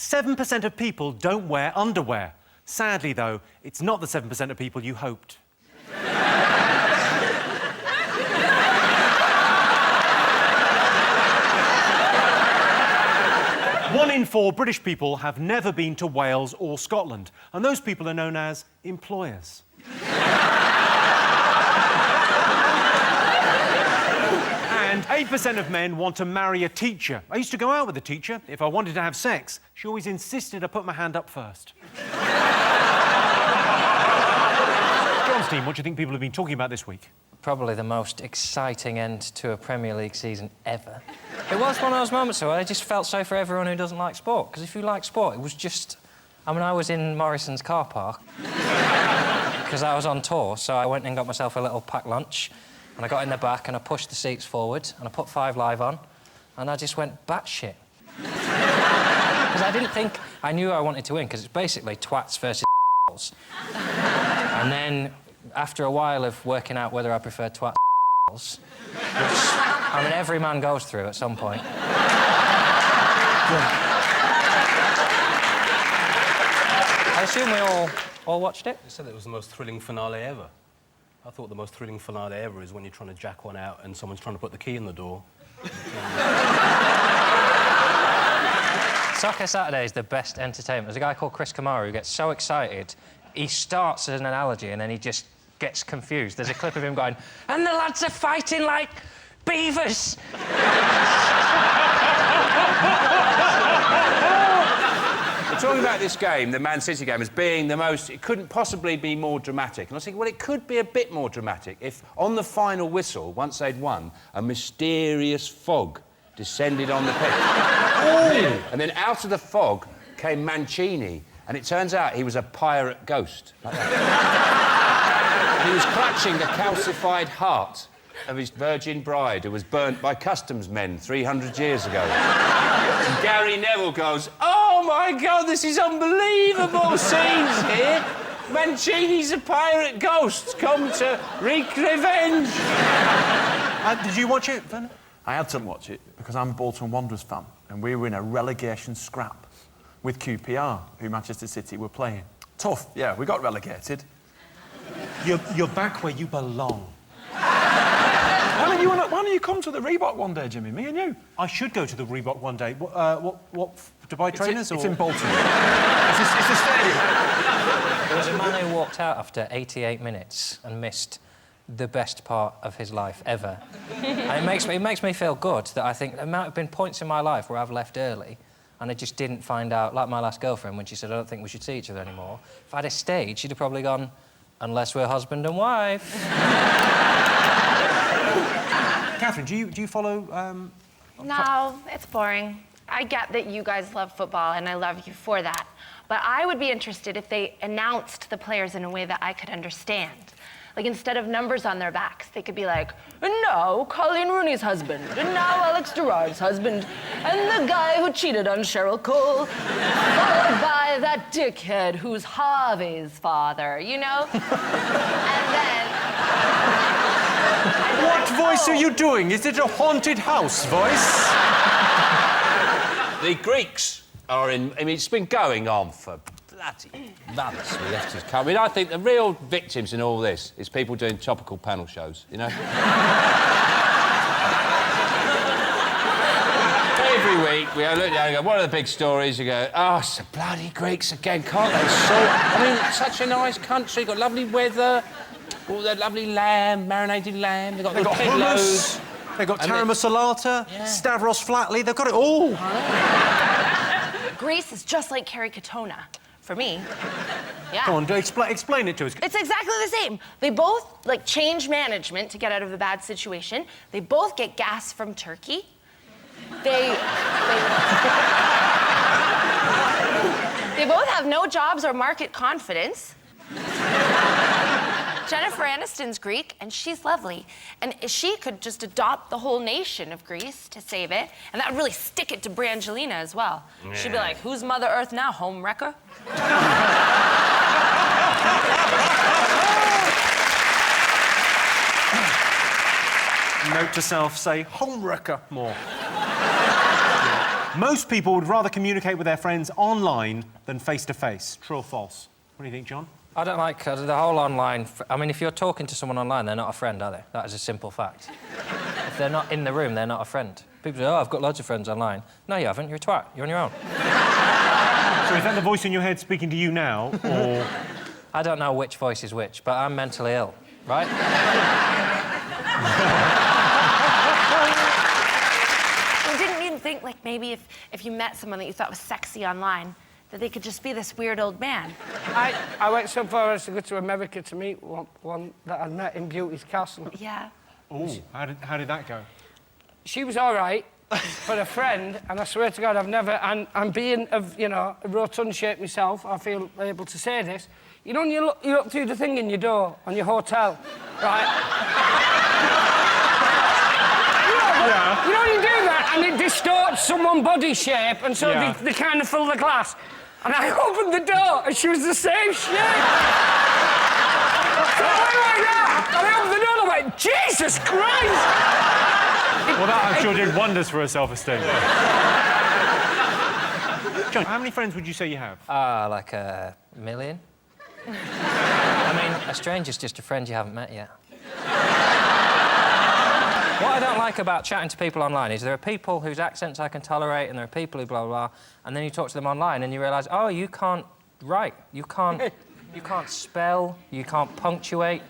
7% of people don't wear underwear. Sadly, though, it's not the 7% of people you hoped. 1 in 4 British people have never been to Wales or Scotland, and those people are known as employers. And 8% of men want to marry a teacher. I used to go out with a teacher. If I wanted to have sex, she always insisted I put my hand up first. John's team, what do you think people have been talking about this week? Probably the most exciting end to a Premier League season ever. It was one of those moments where I just felt sorry for everyone who doesn't like sport, because if you like sport, it was just... I mean, I was in Morrison's car park because I was on tour, so I went and got myself a little packed lunch, and I got in the back and I pushed the seats forward and I put 5 Live on, and I just went batshit. Because I didn't think... I knew I wanted to win, because it's basically twats versus and then, after a while of working out whether I preferred twats which, I mean, every man goes through at some point. I assume we all watched it? They said it was the most thrilling finale ever. I thought the most thrilling finale ever is when you're trying to jack one out and someone's trying to put the key in the door. Soccer Saturday is the best entertainment. There's a guy called Chris Kamara who gets so excited, he starts as an analogy and then he just gets confused. There's a clip of him going, "And the lads are fighting like beavers." We're talking about this game, the Man City game, as being the most... It couldn't possibly be more dramatic. And I was thinking, well, it could be a bit more dramatic if, on the final whistle, once they'd won, a mysterious fog descended on the pitch. And then out of the fog came Mancini, and it turns out he was a pirate ghost. Like that. And he was clutching the calcified heart of his virgin bride who was burnt by customs men 300 years ago. And Gary Neville goes, "Oh, my God, this is unbelievable scenes here. Mancini's a pirate ghost come to wreak revenge." Did you watch it, Vernon? I had to watch it because I'm a Bolton Wanderers fan, and we were in a relegation scrap with QPR, who Manchester City were playing. Tough, yeah, we got relegated. You're back where you belong. Why don't you come to the Reebok one day, Jimmy, me and you? I should go to the Reebok one day. What to buy trainers? It's in Bolton. It's a stadium. There was a man who walked out after 88 minutes and missed the best part of his life ever. And it makes me feel good that I think there might have been points in my life where I've left early and I just didn't find out, like my last girlfriend when she said, "I don't think we should see each other anymore." If I'd have stayed, she'd have probably gone, "Unless we're husband and wife." Catherine, do you follow... No, it's boring. I get that you guys love football, and I love you for that. But I would be interested if they announced the players in a way that I could understand. Like, instead of numbers on their backs, they could be like, "And now, Colleen Rooney's husband, and now Alex Gerrard's husband, and the guy who cheated on Cheryl Cole, followed by that dickhead who's Harvey's father," you know? And then... What voice are you doing? Is it a haunted house voice? The Greeks are in... I mean, it's been going on for bloody months. We left his country. I mean, I think the real victims in all this is people doing topical panel shows, you know? Every week, we look down and go, what are the big stories? You go, "Oh, it's the bloody Greeks again, can't they sort? I mean, it's such a nice country, got lovely weather, all that lovely lamb, marinated lamb, they've got hummus, they've got tarama salata, Stavros Flatley, they've got it all. Greece is just like Kerry Katona, for me. Yeah. Go on, explain it to us. It's exactly the same. They both, like, change management to get out of a bad situation. They both get gas from Turkey. They both have no jobs or market confidence. Jennifer Aniston's Greek, and she's lovely. And she could just adopt the whole nation of Greece to save it, and that would really stick it to Brangelina as well. Yeah. She'd be like, "Who's Mother Earth now, home wrecker?" Note to self, say home wrecker more. Most people would rather communicate with their friends online than face-to-face. True or false? What do you think, John? I don't like the whole online... I mean, if you're talking to someone online, they're not a friend, are they? That is a simple fact. If they're not in the room, they're not a friend. People say, oh, I've got loads of friends online. No, you haven't. You're a twat. You're on your own. So is that the voice in your head speaking to you now, or...? I don't know which voice is which, but I'm mentally ill, right? Well, didn't you think, like, maybe if you met someone that you thought was sexy online, that they could just be this weird old man? I went so far as to go to America to meet one that I'd met in Beauty's Castle. Yeah. Oh, how did that go? She was all right, but a friend, and I swear to God, I've never... And being of, you know, a rotund shape myself, I feel able to say this. You know when you look through the thing in your door on your hotel, right? Yeah. You know when you do that, and it distorts someone's body shape, and so Yeah. they kind of fill the glass. And I opened the door, and she was the same shape. So I went like that, and I opened the door, and I went, Jesus Christ! Well, that I'm sure did wonders for her self-esteem. John, how many friends would you say you have? Like a million. I mean, a stranger's just a friend you haven't met yet. What I don't like about chatting to people online is there are people whose accents I can tolerate and there are people who blah, blah, blah, and then you talk to them online and you realise, oh, you can't write, you can't spell, you can't punctuate.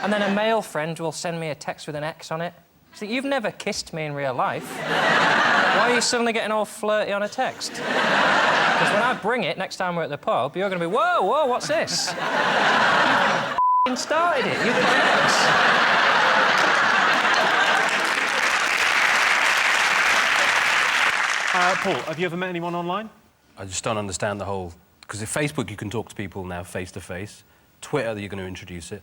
And then a male friend will send me a text with an X on it. See, you've never kissed me in real life. Why are you suddenly getting all flirty on a text? Because when I bring it next time we're at the pub, you're going to be, whoa, whoa, what's this? You started it, you pricks. Paul, have you ever met anyone online? I just don't understand the whole... Because if Facebook, you can talk to people now face-to-face. Twitter, you're going to introduce it.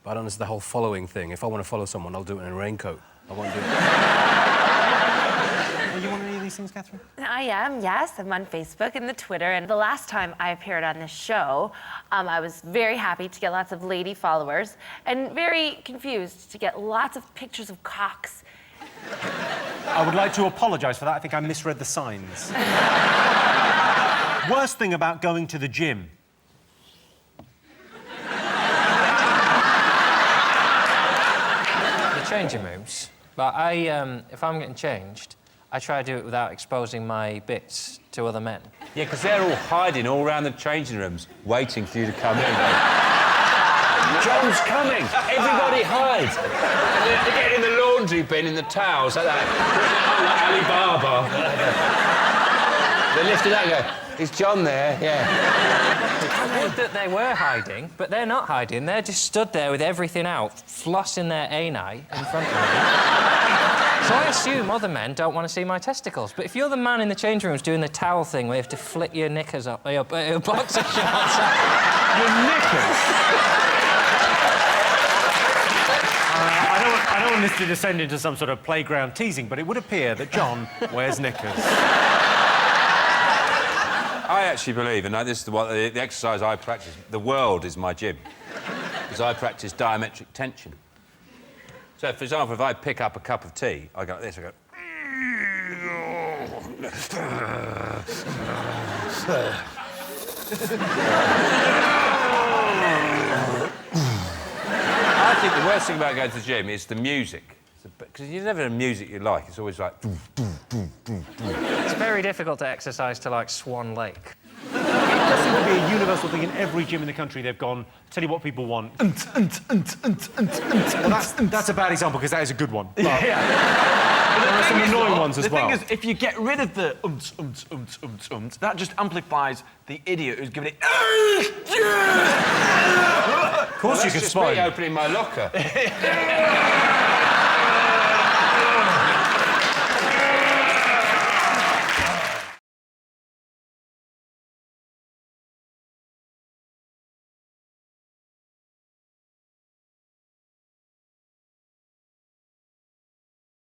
But I don't understand the whole following thing. If I want to follow someone, I'll do it in a raincoat. I won't do it... Are you on any of these things, Catherine? I am, yes. I'm on Facebook and the Twitter. And the last time I appeared on this show, I was very happy to get lots of lady followers and very confused to get lots of pictures of cocks. I would like to apologise for that. I think I misread the signs. Worst thing about going to the gym? The changing rooms. But if I'm getting changed, I try to do it without exposing my bits to other men. Yeah, because they're all hiding all around the changing rooms, waiting for you to come in. John's coming! Everybody hide! They're getting in the laundry bin in the towels, like that. Alibaba. They lifted that and go, is John there? Yeah. I would that they were hiding, but they're not hiding. They're just stood there with everything out, flossing their ani in front of me. So I assume other men don't want to see my testicles. But if you're the man in the changing rooms doing the towel thing where you have to flick your knickers up, your boxer shorts up... Your knickers? I don't want this to descend into some sort of playground teasing, but it would appear that John wears knickers. I actually believe, and this is the exercise I practice, the world is my gym. Because I practice diametric tension. So, for example, if I pick up a cup of tea, I go like this, I go... I think the worst thing about going to the gym is the music. Because you never have music you like, it's always like... It's very difficult to exercise to, like, Swan Lake. It does seem to be a universal thing in every gym in the country. They've gone, tell you what people want. Well, that's a bad example, because that is a good one. But there are some annoying ones as well. The thing is, if you get rid of the that just amplifies the idiot who's giving it... Of course you can That's just spy. me opening my locker.